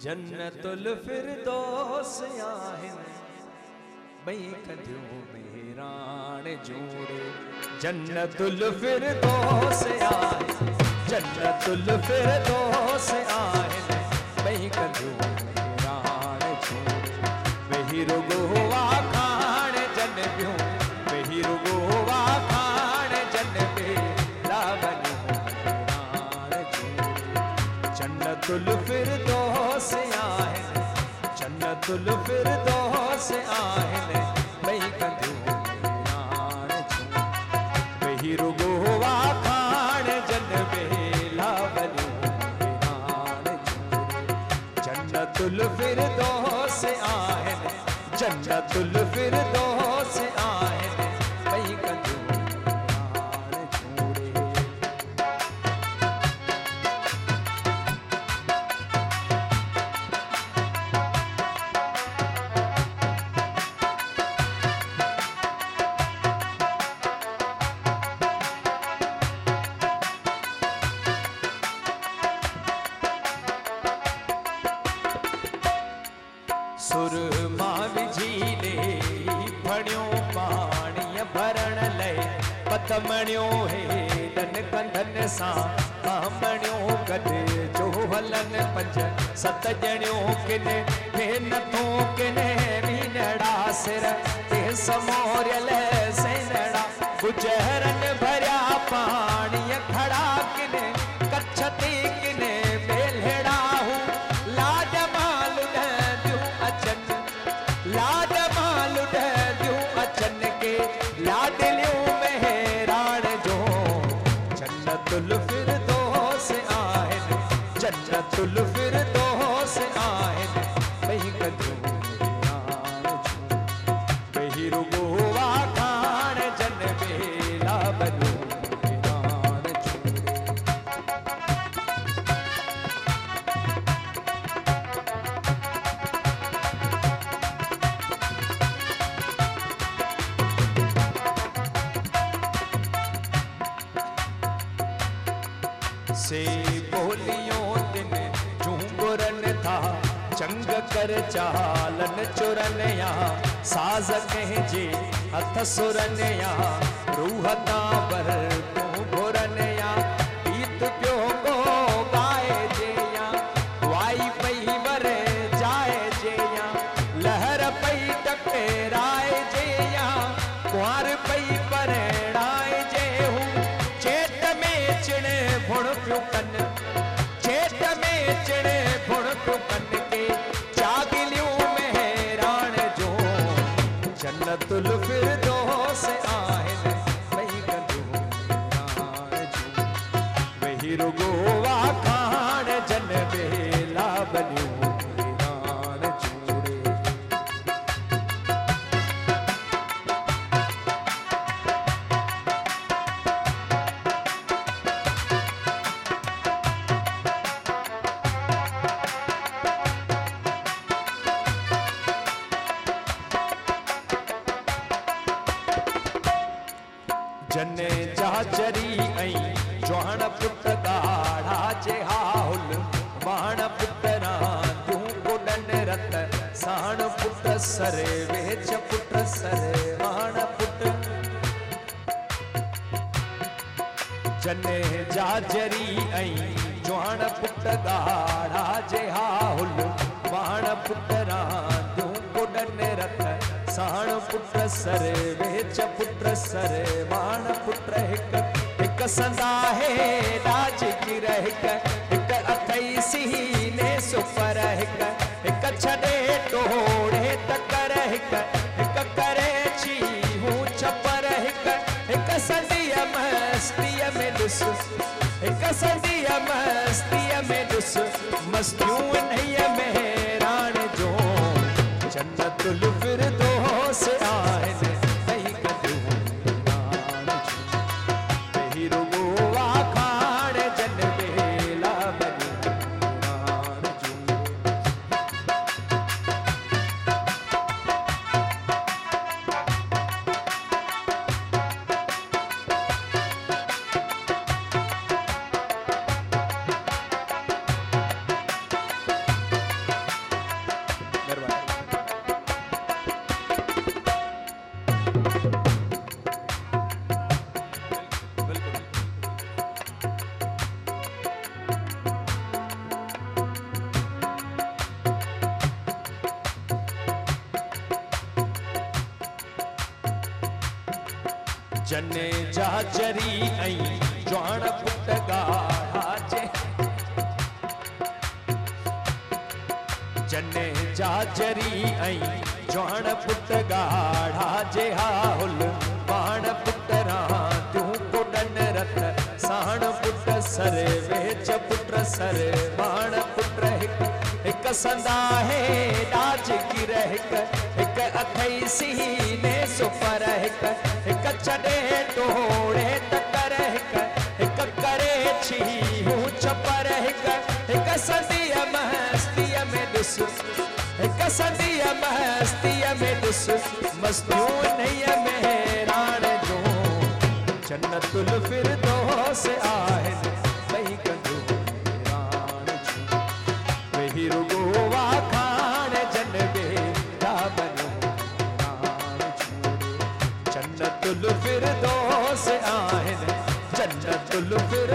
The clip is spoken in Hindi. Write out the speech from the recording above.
जन्नतुल फिरदौस आहिन बई कंधियों में राण जोड़े। जन्नतुल फिरदौस आहिन, जन्नतुल फिरदौस आहिन बई कंधियों में राण जोड़े। वही रुगोवा खान जन बियूं, वही रुगोवा खान जन बे लावनियों में राण जोड़े। जन्नतुल फिरदौस आहिन, जन्नतुल फिरदौस आहिन बई कंधियों में राण जोड़े। वही रुगोवा खान जन बे लावनियों में राण जोड़े। जन्नतुल फिरदौस आहिन, जन्नतुल फिरदौस आहिन बई कंधियों में राण जोड़े। सुरमा विझीले फणियो पाणी भरण लय, पतमणियो हेडन कंधन सां कामणियो गॾ जो हलन पंज सत ॼणियो किन हे नथो किन मीनड़ा सिर ते समोरियल सेनड़ा। गुजरन भरिया पाणी खड़ा किन कच्छ ते किन बेलड़ा हूं लाज माल अचन, लाड माल ॾियूं अचन के लाडलियूं मेहराण जो। जन्नतुल फिरदौस आहिन, जन्नतुल फिरदौस आहिन बई कंधियों में राण जोड़े। वही रुगोवा खान जन बे लावनियों में राण जोड़े। से बोलियों दिन झूंगुरन था चंग कर चालन चुरन या साज कहे हथ सुरन या रूह ताबर तू घुरन या गीत प्यो को गाए जे या वाई पई वर जाए जे या लहर पई टकराए जे या कुंवर पई परणाए जे हूं चेत में चिण भुण प्यो कन, चेत में चिण भुण प्यो कन के चागिलियूं मेहराण जो। जन्नतुल फिरदौस आहिन बई कंधियों में राण जोड़े। वही रुगोवा खान जन बे लावनियों में राण जोड़े। जने जाचरी ऐं जवान पुट गाढ़ा जे हाहुल बाण पुट रांदियूं गुॾन रत साण पुट सर वेच पुट सर वाण पुट। जने जाचरी ऐं जवान पुट गाढ़ा जे हाहुल बाण पुट रांदियूं गुॾन रत साण पुट सर वेच पुट सर वाण पुट। हिक हिक संदा है राज की रहिक, हिक अथई सीने सुपर हिक, हिक छॾे टोड़े तकर हिक, हिक करे छी हूं छपर हिक, हिक संदीअ मस्तीअ में ॾिस, हिक संदीअ मस्तीअ में ॾिस मस्तियूं नैया मेहराण जो। जन्नतुल फिरदौस आहिन बई कंधियों में राण जोड़े। वही रुगोवा खान जन बे लावनियों में राण जोड़े। जने जाचरी ऐं जवान पुट गाढ़ा जे जने जाचरी ऐं जवान पुट गाढ़ा जे हाहुल बाण पुट रांदियूं कुॾन रत साण पुट सर वेच पुट सर बाण पुट हिक संदा है डाज गिर हिक अथई सीने सुपर हिक चढ़े टोड़े तकर हिक करे छी हूँ चपर हिक सदीअ मस्तीअ में ॾिस हिक सदीअ मस्तीअ में ॾिस मस्तियूं नैया में राण जो जन्नतुल फिरदौस आहिनि ॿई कंदूं राण जूं वेही रुगो वाखाण जन बेड़ा बनो राण जूं जन्नतुल फिरदौस आहिनि जन्नतुल फिरदौस